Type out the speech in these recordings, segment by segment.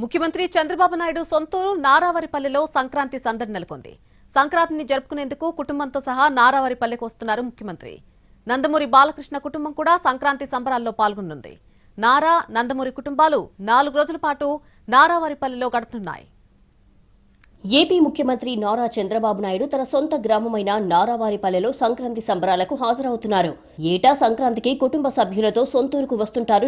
ముఖ్యమంత్రి చంద్రబాబు నాయుడు సొంతూరు నారావారిపల్లెలో సంక్రాంతి సందడి నెలకొంది. సంక్రాంతిని జరుపుకునేందుకు కుటుంబంతో సహా నారావారిపల్లెకు వస్తున్నారు ముఖ్యమంత్రి. నందమూరి బాలకృష్ణ కుటుంబం కూడా సంక్రాంతి సంబరాల్లో పాల్గొనుంది. నారా, నందమూరి కుటుంబాలు 4 రోజుల పాటు నారావారిపల్లెలో గడపనున్నాయి. ఏపీ ముఖ్యమంత్రి నారా చంద్రబాబు నాయుడు తన సొంత గ్రామమైన నారావారిపల్లెలో సంక్రాంతి సంబరాలకు హాజరవుతున్నారు. ఏటా సంక్రాంతికి కుటుంబ సభ్యులతో సొంతూరుకు వస్తుంటారు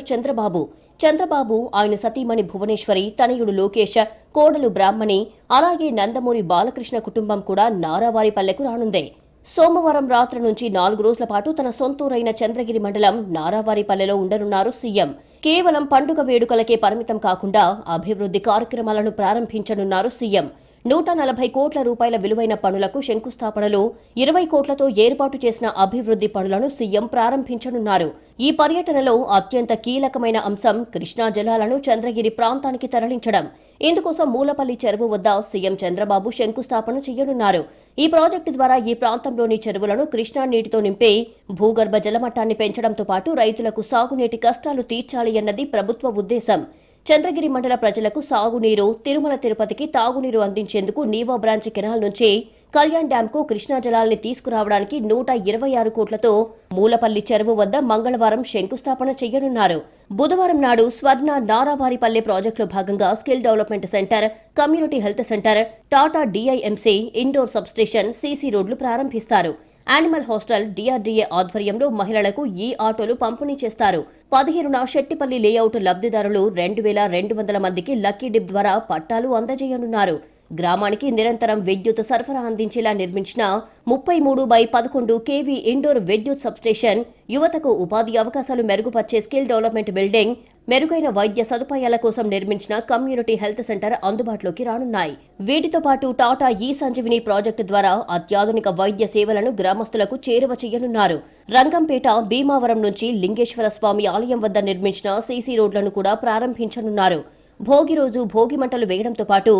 చంద్రబాబు ఆయన సతీమణి భువనేశ్వరి, తనయుడు లోకేష్, కోడలు బ్రాహ్మణి, అలాగే నందమూరి బాలకృష్ణ కుటుంబం కూడా నారావారిపల్లెకు రానుంది. సోమవారం రాత్రి నుంచి 4 రోజుల పాటు తన సొంతూరైన చంద్రగిరి మండలం నారావారిపల్లెలో ఉండనున్నారు సీఎం. కేవలం పండుగ వేడుకలకే పరిమితం కాకుండా అభివృద్ధి కార్యక్రమాలను ప్రారంభించనున్నారు సీఎం. 140 కోట్ల రూపాయల విలువైన పనులకు శంకుస్థాపనలు, 20 కోట్లతో ఏర్పాటు చేసిన అభివృద్ధి పనులను సీఎం ప్రారంభించనున్నారు. ఈ పర్యటనలో అత్యంత కీలకమైన అంశం కృష్ణా జలాలను చంద్రగిరి ప్రాంతానికి తరలించడం. ఇందుకోసం మూలపల్లి చెరువు వద్ద సీఎం చంద్రబాబు శంకుస్థాపన చేయనున్నారు. ఈ ప్రాజెక్టు ద్వారా ఈ ప్రాంతంలోని చెరువులను కృష్ణా నీటితో నింపి భూగర్భ జలమట్టాన్ని పెంచడంతో పాటు రైతులకు సాగునీటి కష్టాలు తీర్చాలి అన్నది ప్రభుత్వ ఉద్దేశం. చంద్రగిరి మండల ప్రజలకు సాగునీరు, తిరుమల తిరుపతికి తాగునీరు అందించేందుకు నీవా బ్రాంచ్ కెనాల్ నుంచి కళ్యాణ్ డ్యాంకు కృష్ణా జలాల్ని తీసుకురావడానికి 126 కోట్లతో మూలపల్లి చెరువు వద్ద మంగళవారం శంకుస్థాపన చేయనున్నారు. బుధవారం నాడు స్వర్ణ నారావారిపల్లె ప్రాజెక్టులో భాగంగా skill development centre, community health centre, Tata DIMC, indoor substation, CC రోడ్లు ప్రారంభిస్తారు. యానిమల్ హాస్టల్, డీఆర్డీఏ ఆధ్వర్యంలో మహిళలకు ఈ ఆటోలు పంపిణీ చేస్తారు. 15న శెట్టిపల్లి లేఅవుట్ లబ్ధిదారులు 2200 మందికి లక్కీ డిప్ ద్వారా పట్టాలు అందజేయనున్నారు. గ్రామానికి నిరంతరం విద్యుత్ సరఫరా అందించేలా నిర్మించిన 33/11 kV ఇండోర్ విద్యుత్ సబ్స్టేషన్, యువతకు ఉపాధి అవకాశాలు మెరుగుపర్చే స్కిల్ డెవలప్మెంట్ బిల్డింగ్, మెరుగైన వైద్య సదుపాయాల కోసం నిర్మించిన కమ్యూనిటీ హెల్త్ సెంటర్ అందుబాటులోకి రానున్నాయి. వీటితో పాటు టాటా ఈ సంజీవిని ప్రాజెక్టు ద్వారా అత్యాధునిక వైద్య సేవలను గ్రామస్తులకు చేరువ చేయనున్నారు. రంగంపేట, భీమావరం నుంచి లింగేశ్వర స్వామి ఆలయం వద్ద నిర్మించిన సీసీ రోడ్లను కూడా ప్రారంభించనున్నారు. భోగి రోజు భోగి మంటలు వేయడంతో పాటు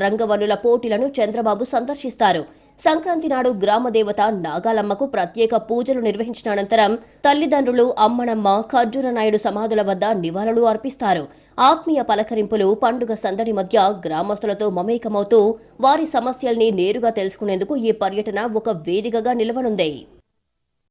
రంగవల్లుల పోటీలను చంద్రబాబు సందర్శిస్తారు. సంక్రాంతి నాడు గ్రామదేవత నాగాలమ్మకు ప్రత్యేక పూజలు నిర్వహించిన అనంతరం తల్లిదండ్రులు, అమ్మనమ్మ, ఖర్జూర నాయుడు సమాధుల వద్ద నివాళులు అర్పిస్తారు. ఆత్మీయ పలకరింపులు, పండుగ సందడి మధ్య గ్రామస్తులతో మమేకమవుతూ వారి సమస్యల్ని నేరుగా తెలుసుకునేందుకు ఈ పర్యటన ఒక వేదికగా నిలవనుంది.